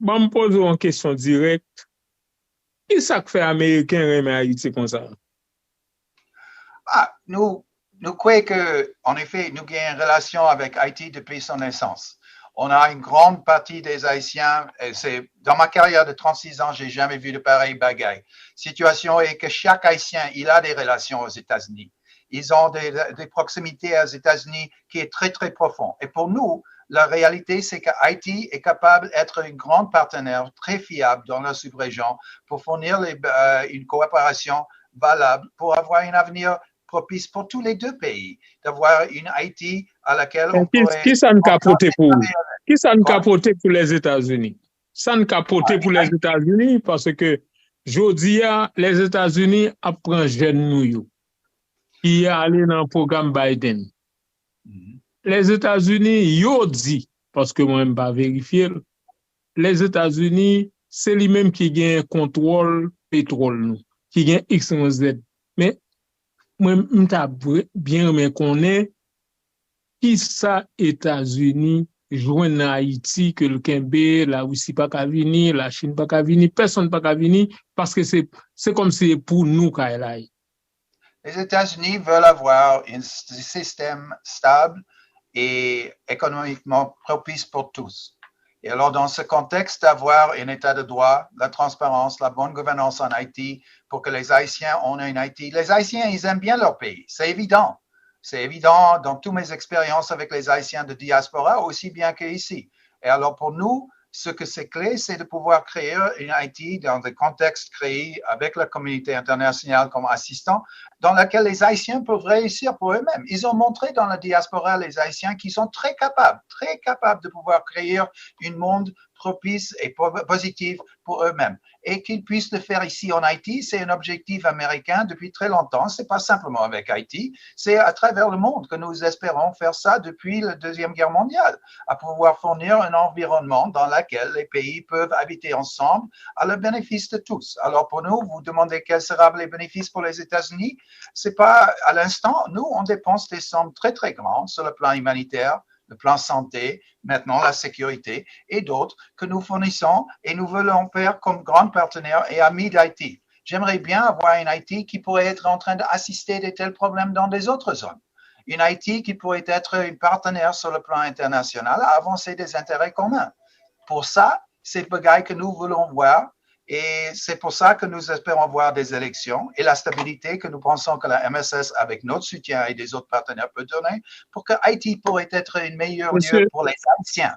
Bon, me pose une question directe. Qui ça que fait Américain remet Haïti comme ça? Nous croyons qu'en effet, nous avons une relation avec Haïti depuis son naissance. On a une grande partie des Haïtiens, dans ma carrière de 36 ans, j'ai jamais vu de pareille bagaille. Situation est que chaque Haïtien, il a des relations aux États-Unis. Ils ont des proximités aux États-Unis qui est très, très profond. Et pour nous, la réalité, c'est que Haïti est capable d'être un grand partenaire très fiable dans la sous-région pour fournir une coopération valable pour avoir un avenir propice pour tous les deux pays, d'avoir une Haïti à laquelle on pourrait Qui ça ne capote pour? Qui ça ne quoi? capote pour les États-Unis? Ça ne capote pour les États-Unis parce que jodi a les États-Unis apprennent jeune nous qui est allé dans le programme Biden. Les États-Unis yo dit parce que moi même pas vérifier les États-Unis c'est lui-même qui gagne contrôle pétrole nous, qui gagne X y Z. Mais moi m'ta bien mais connaît qui ça États-Unis joindre Haïti que le Kembe, la Russie pas qu'à venir, la Chine pas qu'à venir, personne pas qu'à venir parce que c'est comme si pour nous qu'à là. Les États-Unis veulent avoir un système stable et économiquement propice pour tous. Et alors, dans ce contexte, d'avoir un état de droit, la transparence, la bonne gouvernance en Haïti, pour que les Haïtiens ont une Haïti. Les Haïtiens, ils aiment bien leur pays, c'est évident. C'est évident dans toutes mes expériences avec les Haïtiens de diaspora, aussi bien qu'ici. Et alors, pour nous, ce que c'est clé, c'est de pouvoir créer une Haïti dans des contextes créés avec la communauté internationale comme assistant, dans laquelle les Haïtiens peuvent réussir pour eux-mêmes. Ils ont montré dans la diaspora, les Haïtiens, qui sont très capables de pouvoir créer un monde propice et positif pour eux-mêmes. Et qu'ils puissent le faire ici en Haïti, c'est un objectif américain depuis très longtemps. C'est pas simplement avec Haïti, c'est à travers le monde que nous espérons faire ça depuis la Deuxième Guerre mondiale, à pouvoir fournir un environnement dans lequel les pays peuvent habiter ensemble à le bénéfice de tous. Alors pour nous, vous demandez quels seront les bénéfices pour les États-Unis. C'est pas à l'instant, nous, on dépense des sommes très, très grandes sur le plan humanitaire, le plan santé, maintenant la sécurité et d'autres que nous fournissons et nous voulons faire comme grands partenaires et amis d'Haïti. J'aimerais bien avoir une Haïti qui pourrait être en train d'assister de tels problèmes dans des autres zones. Une Haïti qui pourrait être un partenaire sur le plan international à avancer des intérêts communs. Pour ça, c'est le bagaille que nous voulons voir. Et c'est pour ça que nous espérons voir des élections et la stabilité que nous pensons que la MSS, avec notre soutien et des autres partenaires, peut donner pour que Haïti pourrait être un meilleur lieu pour les Haïtiens.